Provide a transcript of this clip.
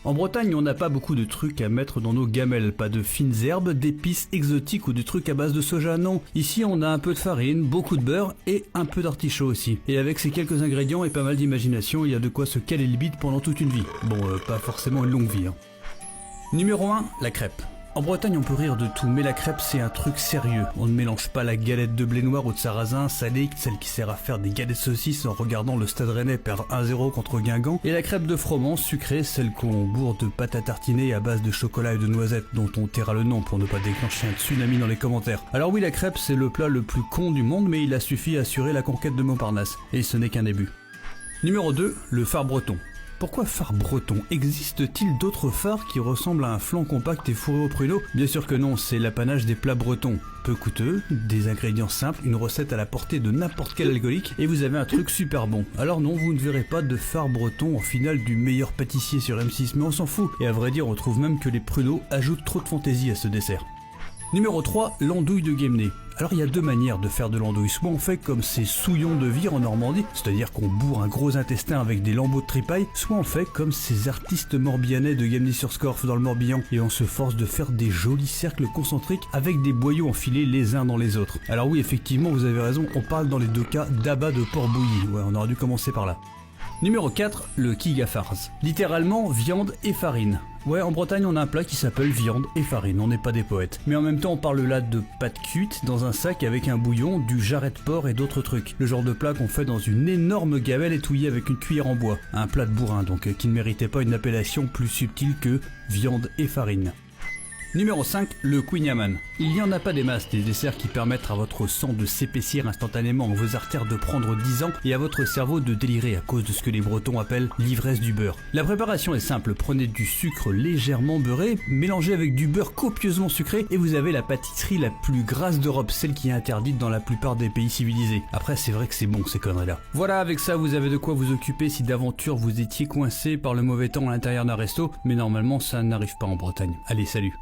En Bretagne, on n'a pas beaucoup de trucs à mettre dans nos gamelles, pas de fines herbes, d'épices exotiques ou de trucs à base de soja, non. Ici, on a un peu de farine, beaucoup de beurre et un peu d'artichaut aussi. Et avec ces quelques ingrédients et pas mal d'imagination, il y a de quoi se caler le bide pendant toute une vie. Bon, pas forcément une longue vie, hein. Numéro 1, la crêpe. En Bretagne, on peut rire de tout, mais la crêpe, c'est un truc sérieux. On ne mélange pas la galette de blé noir ou de sarrasin salée, celle qui sert à faire des galettes de saucisses en regardant le Stade Rennais perdre 1-0 contre Guingamp, et la crêpe de froment sucrée, celle qu'on bourre de pâte à tartiner à base de chocolat et de noisettes, dont on taira le nom pour ne pas déclencher un tsunami dans les commentaires. Alors oui, la crêpe, c'est le plat le plus con du monde, mais il a suffi à assurer la conquête de Montparnasse. Et ce n'est qu'un début. Numéro 2, le phare breton. Pourquoi phare breton? Existe-t-il d'autres phares qui ressemblent à un flan compact et fourré au pruneau? Bien sûr que non, c'est l'apanage des plats bretons. Peu coûteux, des ingrédients simples, une recette à la portée de n'importe quel alcoolique, et vous avez un truc super bon. Alors non, vous ne verrez pas de phare breton en finale du meilleur pâtissier sur M6, mais on s'en fout. Et à vrai dire, on trouve même que les pruneaux ajoutent trop de fantaisie à ce dessert. Numéro 3, l'andouille de Guémené. Alors il y a deux manières de faire de l'andouille. Soit on fait comme ces souillons de vire en Normandie, c'est-à-dire qu'on bourre un gros intestin avec des lambeaux de tripaille, soit on fait comme ces artistes morbihanais de Guémené-sur-Scorff dans le Morbihan, et on se force de faire des jolis cercles concentriques avec des boyaux enfilés les uns dans les autres. Alors oui, effectivement, vous avez raison, on parle dans les deux cas d'abat de porc bouilli. Ouais, on aurait dû commencer par là. Numéro 4, le kigafars. Littéralement, viande et farine. Ouais, en Bretagne, on a un plat qui s'appelle viande et farine, on n'est pas des poètes. Mais en même temps, on parle là de pâte cuite dans un sac avec un bouillon, du jarret de porc et d'autres trucs. Le genre de plat qu'on fait dans une énorme gamelle étouillée avec une cuillère en bois. Un plat de bourrin, donc, qui ne méritait pas une appellation plus subtile que viande et farine. Numéro 5, le kouign-amann. Il n'y en a pas des masses, des desserts qui permettent à votre sang de s'épaissir instantanément, à vos artères de prendre 10 ans et à votre cerveau de délirer à cause de ce que les Bretons appellent l'ivresse du beurre. La préparation est simple, prenez du sucre légèrement beurré, mélangez avec du beurre copieusement sucré et vous avez la pâtisserie la plus grasse d'Europe, celle qui est interdite dans la plupart des pays civilisés. Après, c'est vrai que c'est bon ces conneries-là. Voilà, avec ça, vous avez de quoi vous occuper si d'aventure vous étiez coincé par le mauvais temps à l'intérieur d'un resto, mais normalement ça n'arrive pas en Bretagne. Allez, salut!